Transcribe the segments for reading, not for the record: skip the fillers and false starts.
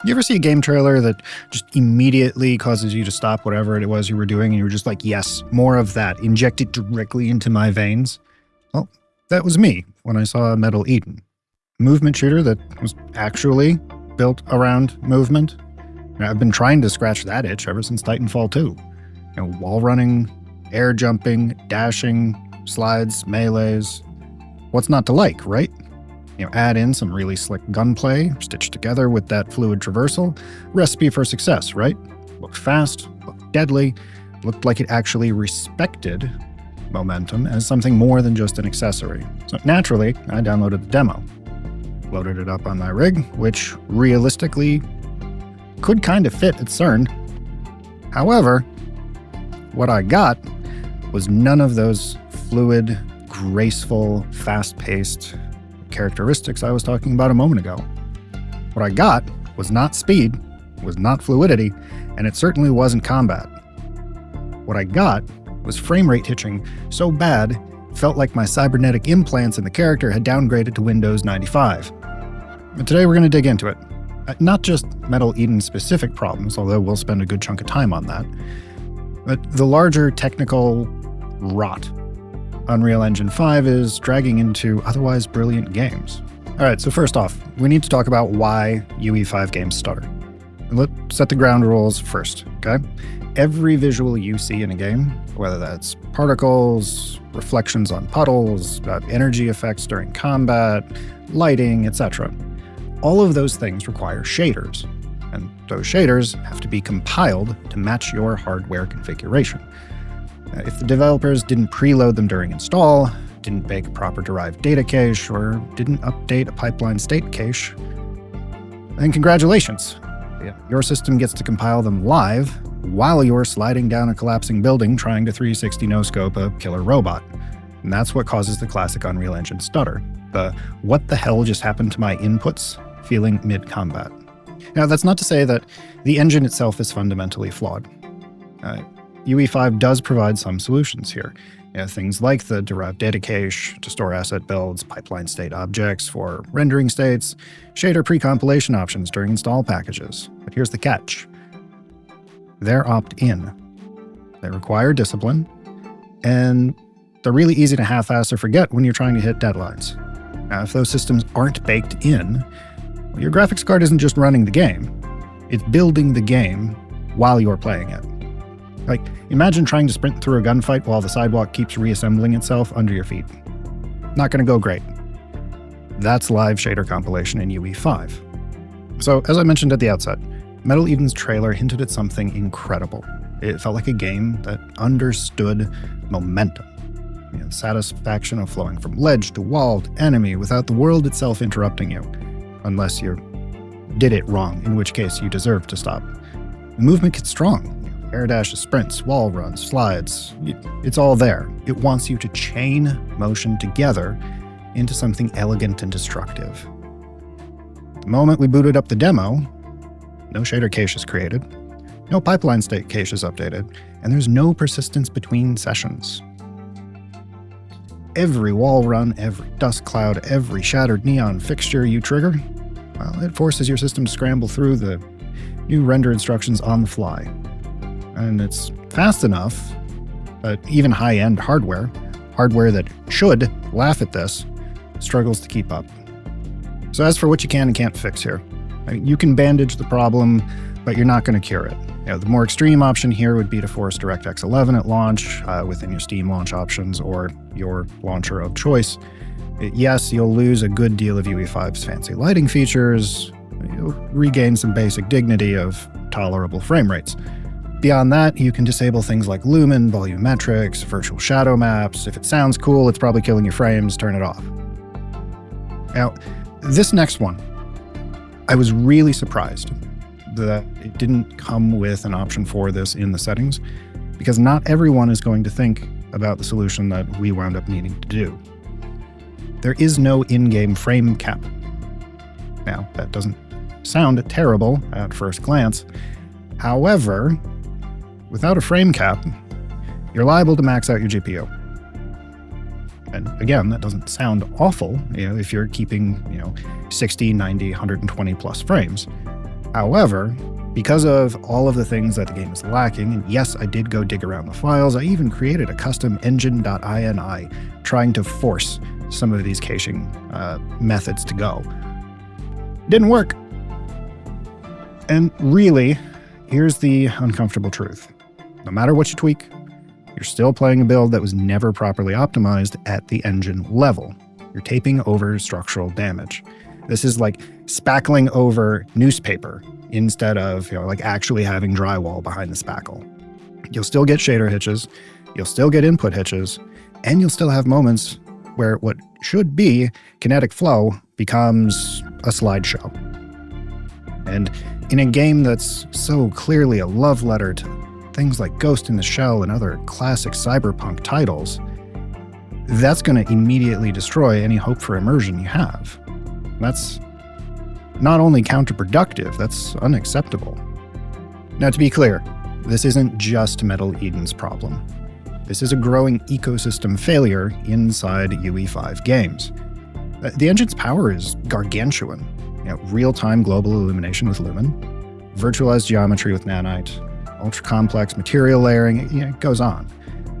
You ever see a game trailer that just immediately causes you to stop whatever it was you were doing and you were just like, yes, more of that, inject it directly into my veins? Well, that was me when I saw Metal Eden. A movement shooter that was actually built around movement. And I've been trying to scratch that itch ever since Titanfall 2. Wall running, air jumping, dashing, slides, melees. What's not to like, right? Add in some really slick gunplay, stitched together with that fluid traversal. Recipe for success, right? Looked fast, looked deadly, looked like it actually respected momentum as something more than just an accessory. So naturally, I downloaded the demo. Loaded it up on my rig, which realistically could kind of fit at CERN. However, what I got was none of those fluid, graceful, fast-paced characteristics I was talking about a moment ago. What I got was not speed, was not fluidity, and it certainly wasn't combat. What I got was frame rate hitching so bad it felt like my cybernetic implants in the character had downgraded to Windows 95. And today we're going to dig into it. Not just Metal Eden specific problems, although we'll spend a good chunk of time on that, but the larger technical rot Unreal Engine 5 is dragging into otherwise brilliant games. All right, so first off, we need to talk about why UE5 games stutter. Let's set the ground rules first, okay? Every visual you see in a game, whether that's particles, reflections on puddles, energy effects during combat, lighting, etc., all of those things require shaders, and those shaders have to be compiled to match your hardware configuration. If the developers didn't preload them during install, didn't bake a proper derived data cache, or didn't update a pipeline state cache, then congratulations. Your system gets to compile them live while you're sliding down a collapsing building trying to 360 no-scope a killer robot. And that's what causes the classic Unreal Engine stutter. The what the hell just happened to my inputs feeling mid-combat. Now, that's not to say that the engine itself is fundamentally flawed. UE5 does provide some solutions here. Things like the derived data cache to store asset builds, pipeline state objects for rendering states, shader pre-compilation options during install packages. But here's the catch. They're opt-in. They require discipline, and they're really easy to half-ass or forget when you're trying to hit deadlines. Now, if those systems aren't baked in, well, your graphics card isn't just running the game. It's building the game while you're playing it. Like, imagine trying to sprint through a gunfight while the sidewalk keeps reassembling itself under your feet. Not going to go great. That's live shader compilation in UE5. So, as I mentioned at the outset, Metal Eden's trailer hinted at something incredible. It felt like a game that understood momentum. The satisfaction of flowing from ledge to wall to enemy without the world itself interrupting you. Unless you did it wrong, in which case you deserve to stop. The movement gets strong. Air dashes, sprints, wall runs, slides. It's all there. It wants you to chain motion together into something elegant and destructive. The moment we booted up the demo, no shader cache is created, no pipeline state cache is updated, and there's no persistence between sessions. Every wall run, every dust cloud, every shattered neon fixture you trigger, well, it forces your system to scramble through the new render instructions on the fly. And it's fast enough that even high-end hardware that should laugh at this, struggles to keep up. So as for what you can and can't fix here, you can bandage the problem, but you're not going to cure it. The more extreme option here would be to force DirectX 11 at launch within your Steam launch options or your launcher of choice. Yes, you'll lose a good deal of UE5's fancy lighting features. You'll regain some basic dignity of tolerable frame rates. Beyond that, you can disable things like lumen, volumetrics, virtual shadow maps. If it sounds cool, it's probably killing your frames, turn it off. Now, this next one, I was really surprised that it didn't come with an option for this in the settings, because not everyone is going to think about the solution that we wound up needing to do. There is no in-game frame cap. Now, that doesn't sound terrible at first glance. However, without a frame cap, you're liable to max out your GPU. And again, that doesn't sound awful, if you're keeping, 60, 90, 120 plus frames. However, because of all of the things that the game is lacking, and yes, I did go dig around the files, I even created a custom engine.ini trying to force some of these caching methods to go. Didn't work. And really, here's the uncomfortable truth. No matter what you tweak, you're still playing a build that was never properly optimized at the engine level. You're taping over structural damage. This is like spackling over newspaper instead of, like actually having drywall behind the spackle. You'll still get shader hitches, you'll still get input hitches, and you'll still have moments where what should be kinetic flow becomes a slideshow. And in a game that's so clearly a love letter to things like Ghost in the Shell and other classic Cyberpunk titles, that's going to immediately destroy any hope for immersion you have. That's not only counterproductive, that's unacceptable. Now, to be clear, this isn't just Metal Eden's problem. This is a growing ecosystem failure inside UE5 games. The engine's power is gargantuan. Real-time global illumination with Lumen, virtualized geometry with Nanite, ultra-complex material layering, it goes on.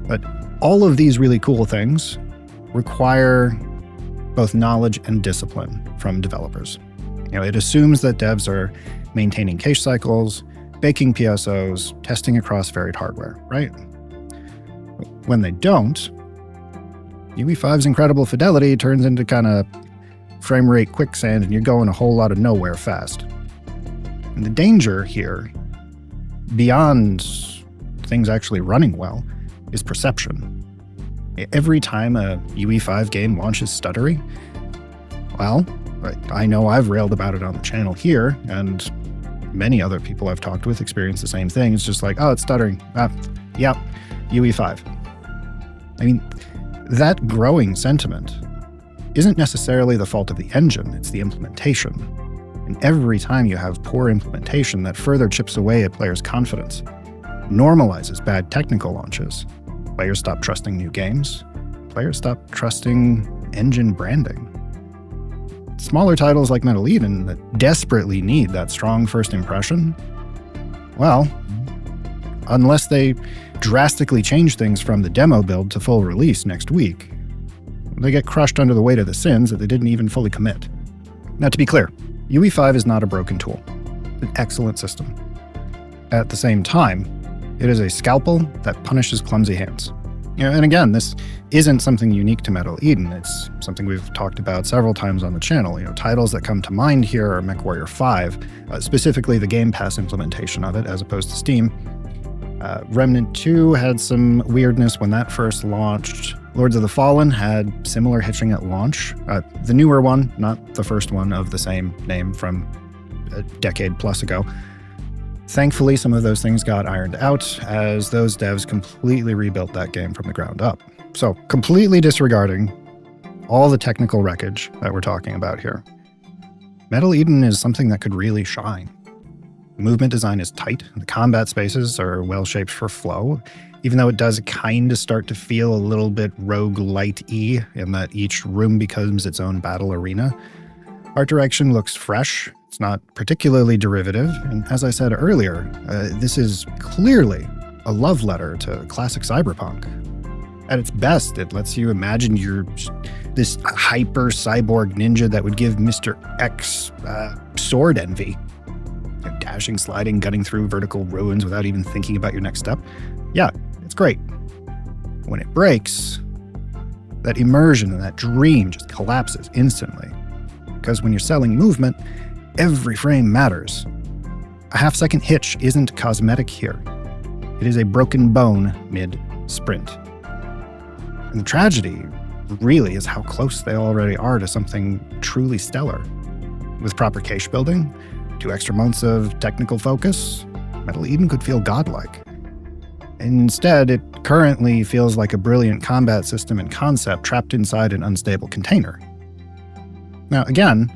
But all of these really cool things require both knowledge and discipline from developers. It assumes that devs are maintaining cache cycles, baking PSOs, testing across varied hardware, right? When they don't, UE5's incredible fidelity turns into kind of frame rate quicksand and you're going a whole lot of nowhere fast. And the danger here, beyond things actually running well, is perception. Every time a UE5 game launches stuttering, well, I know I've railed about it on the channel here, and many other people I've talked with experience the same thing. It's just like, oh, it's stuttering. Yep, UE5. I mean, that growing sentiment isn't necessarily the fault of the engine, it's the implementation. And every time you have poor implementation, that further chips away at players' confidence, normalizes bad technical launches. Players stop trusting new games. Players stop trusting engine branding. Smaller titles like Metal Eden that desperately need that strong first impression, well, unless they drastically change things from the demo build to full release next week, they get crushed under the weight of the sins that they didn't even fully commit. Now, to be clear, UE5 is not a broken tool. It's an excellent system. At the same time, it is a scalpel that punishes clumsy hands. And again, this isn't something unique to Metal Eden. It's something we've talked about several times on the channel. Titles that come to mind here are MechWarrior 5, specifically the Game Pass implementation of it as opposed to Steam. Remnant 2 had some weirdness when that first launched. Lords of the Fallen had similar hitching at launch. The newer one, not the first one of the same name from a decade plus ago. Thankfully, some of those things got ironed out as those devs completely rebuilt that game from the ground up. So, completely disregarding all the technical wreckage that we're talking about here, Metal Eden is something that could really shine. The movement design is tight, the combat spaces are well-shaped for flow, even though it does kind of start to feel a little bit roguelite-y in that each room becomes its own battle arena. Art direction looks fresh. It's not particularly derivative, and as I said earlier, this is clearly a love letter to classic Cyberpunk. At its best, it lets you imagine you're this hyper cyborg ninja that would give Mr. X sword envy. Dashing, sliding, gutting through vertical ruins without even thinking about your next step. Yeah, it's great. When it breaks, that immersion and that dream just collapses instantly. Because when you're selling movement, every frame matters. A half-second hitch isn't cosmetic here. It is a broken bone mid-sprint. And the tragedy really is how close they already are to something truly stellar. With proper cache building, 2 extra months of technical focus, Metal Eden could feel godlike. Instead, it currently feels like a brilliant combat system and concept trapped inside an unstable container. Now again,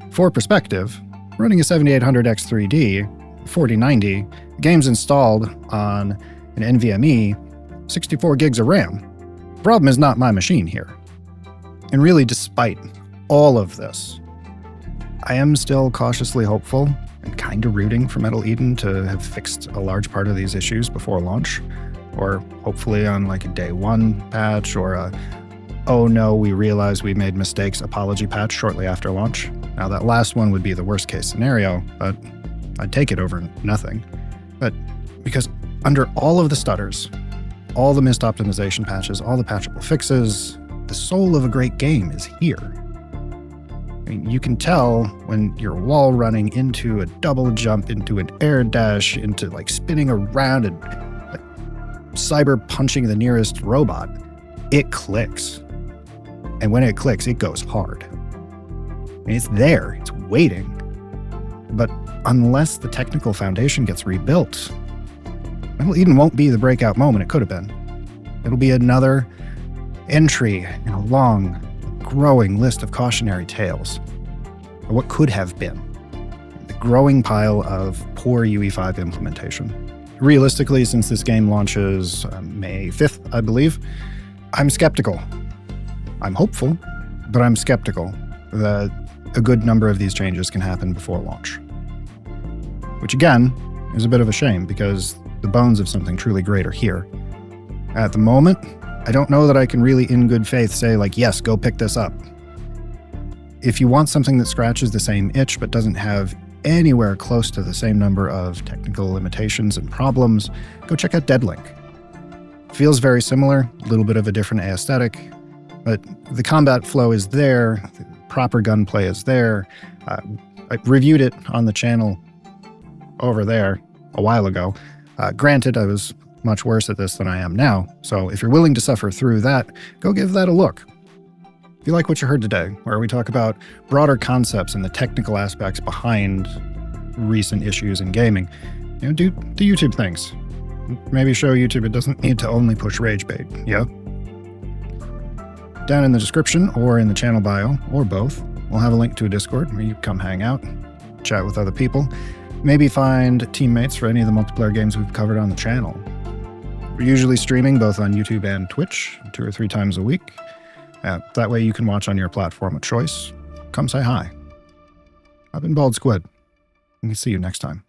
for perspective, running a 7800X3D, 4090, the game's installed on an NVMe, 64 gigs of RAM. The problem is not my machine here. And really, despite all of this, I am still cautiously hopeful, I'm kind of rooting for Metal Eden to have fixed a large part of these issues before launch, or hopefully on like a day one patch, or a, oh no, we realized we made mistakes apology patch shortly after launch. Now that last one would be the worst case scenario, but I'd take it over nothing. But because under all of the stutters, all the missed optimization patches, all the patchable fixes, the soul of a great game is here. I mean, you can tell when you're wall running into a double jump, into an air dash, into like spinning around and like cyber punching the nearest robot, it clicks. And when it clicks, it goes hard. And it's there, it's waiting. But unless the technical foundation gets rebuilt, Metal Eden won't be the breakout moment it could have been. It'll be another entry in a long, growing list of cautionary tales, or what could have been, the growing pile of poor UE5 implementation. Realistically, since this game launches May 5th, I believe, I'm skeptical. I'm hopeful, but I'm skeptical that a good number of these changes can happen before launch. Which again, is a bit of a shame because the bones of something truly great are here. At the moment, I don't know that I can really in good faith say like, yes, go pick this up. If you want something that scratches the same itch but doesn't have anywhere close to the same number of technical limitations and problems, go check out Deadlink. Feels very similar, a little bit of a different aesthetic, but the combat flow is there, the proper gunplay is there. I reviewed it on the channel over there a while ago. Granted, I was much worse at this than I am now, so if you're willing to suffer through that, go give that a look. If you like what you heard today, where we talk about broader concepts and the technical aspects behind recent issues in gaming, do YouTube things. Maybe show YouTube it doesn't need to only push rage bait, yeah? Down in the description or in the channel bio, or both, we'll have a link to a Discord where you come hang out, chat with other people, maybe find teammates for any of the multiplayer games we've covered on the channel. We're usually streaming both on YouTube and Twitch 2 or 3 times a week. That way you can watch on your platform of choice. Come say hi. I've been Bald Squid. And see you next time.